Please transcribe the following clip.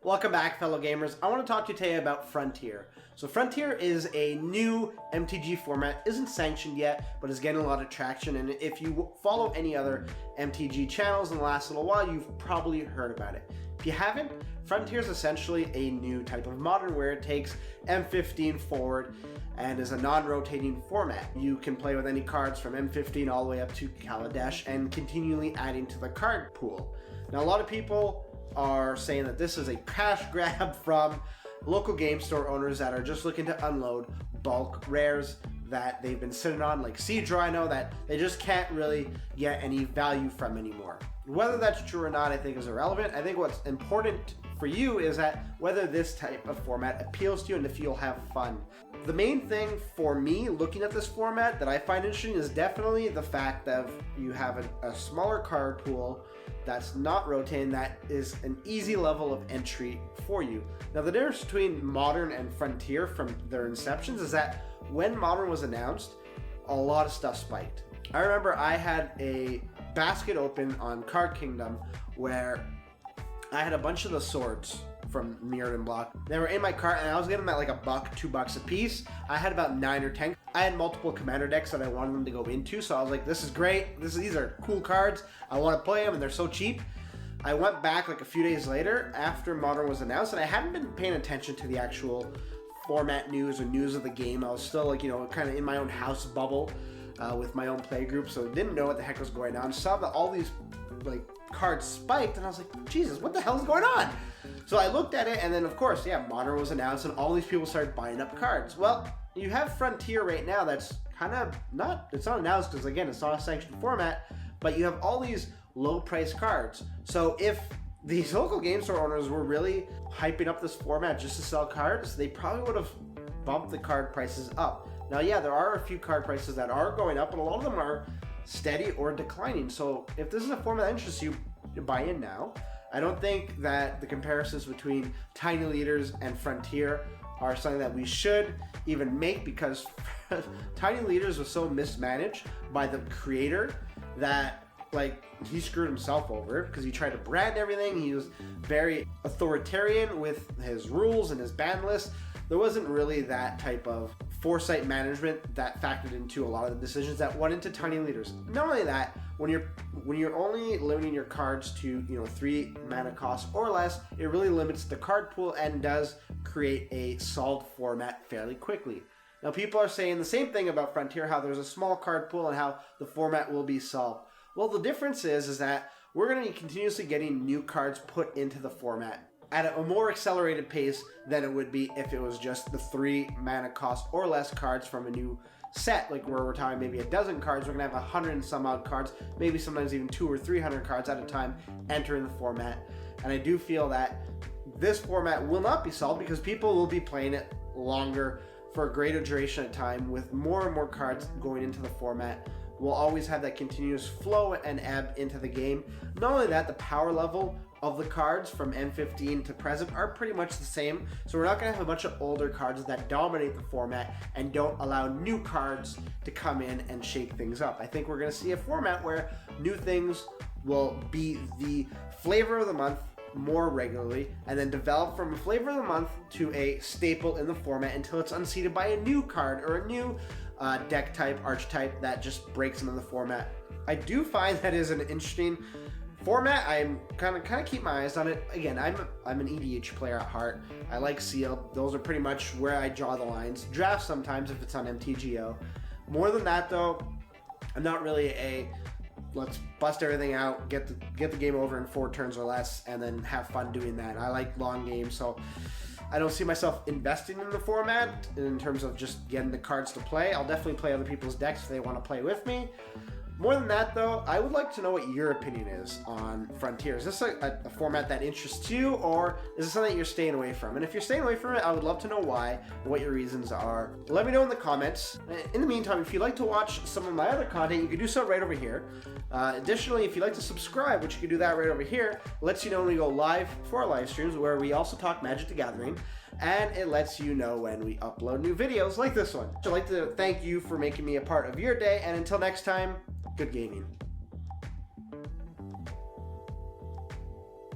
Welcome back, fellow gamers. I want to talk to you today about Frontier. So Frontier is a new MTG format, isn't sanctioned yet, but is getting a lot of traction. And if you follow any other MTG channels in the last little while, you've probably heard about it. If you haven't, Frontier is essentially a new type of modern where it takes M15 forward and is a non-rotating format. You can play with any cards from M15 all the way up to Kaladesh and continually adding to the card pool. Now, a lot of people are saying that this is a cash grab from local game store owners that are just looking to unload bulk rares that they've been sitting on, like Siege Rhino, that they just can't really get any value from anymore. Whether that's true or not, I think is irrelevant. I think what's important for you is that whether this type of format appeals to you and if you'll have fun. The main thing for me looking at this format that I find interesting is definitely the fact that you have a smaller card pool that's not rotating, that is an easy level of entry for you. Now, the difference between Modern and Frontier from their inceptions is that when Modern was announced, a lot of stuff spiked. I remember I had a basket open on Card Kingdom where I had a bunch of the swords from Mirrodin Block. They were in my cart and I was getting them at like $1, $2 a piece. I had about 9 or 10. I had multiple commander decks that I wanted them to go into, so I was like, this is great. These are cool cards. I want to play them and they're so cheap. I went back like a few days later after Modern was announced and I hadn't been paying attention to the actual format news or news of the game. I was still like, kind of in my own house bubble with my own play group, so didn't know what the heck was going on. Saw that all these like cards spiked and I was like, Jesus, what the hell is going on? So I looked at it and then of course, Modern was announced and all these people started buying up cards. Well, you have Frontier right now that's kind of it's not announced because again, it's not a sanctioned format, but you have all these low price cards. So if these local game store owners were really hyping up this format just to sell cards, they probably would have bumped the card prices up. Now, there are a few card prices that are going up, but a lot of them are steady or declining. So if this is a format that interests you, buy in now. I don't think that the comparisons between Tiny Leaders and Frontier are something that we should even make because Tiny Leaders was so mismanaged by the creator that he screwed himself over because he tried to brand everything. He was very authoritarian with his rules and his ban list. There wasn't really that type of foresight management that factored into a lot of the decisions that went into Tiny Leaders. Not only that, when you're only limiting your cards to 3 mana cost or less, it really limits the card pool and does create a solved format fairly quickly. Now, people are saying the same thing about Frontier, how there's a small card pool and how the format will be solved. Well, the difference is that we're going to be continuously getting new cards put into the format at a more accelerated pace than it would be if it was just the 3 mana cost or less cards from a new set, like where we're talking maybe a dozen cards. We're going to have 100 and some odd cards, maybe sometimes even 200 or 300 cards at a time entering the format. And I do feel that this format will not be solved because people will be playing it longer for a greater duration of time with more and more cards going into the format. We'll always have that continuous flow and ebb into the game. Not only that, the power level of the cards from M15 to present are pretty much the same. So we're not going to have a bunch of older cards that dominate the format and don't allow new cards to come in and shake things up. I think we're going to see a format where new things will be the flavor of the month more regularly and then develop from a flavor of the month to a staple in the format until it's unseated by a new card or a new deck type, archetype that just breaks into the format. I do find that is an interesting format. I'm kind of keep my eyes on it. Again, I'm an EDH player at heart. I like sealed. Those are pretty much where I draw the lines. Draft sometimes if it's on MTGO. More than that though, I'm not really a let's bust everything out, get the game over in 4 turns or less, and then have fun doing that. I like long games, so I don't see myself investing in the format in terms of just getting the cards to play. I'll definitely play other people's decks if they want to play with me. More than that, though, I would like to know what your opinion is on Frontier. Is this a format that interests you, or is it something that you're staying away from? And if you're staying away from it, I would love to know why and what your reasons are. Let me know in the comments. In the meantime, if you'd like to watch some of my other content, you can do so right over here. Additionally, if you'd like to subscribe, which you can do that right over here, it lets you know when we go live for our live streams, where we also talk Magic the Gathering, and it lets you know when we upload new videos like this one. I'd like to thank you for making me a part of your day, and until next time, good gaming.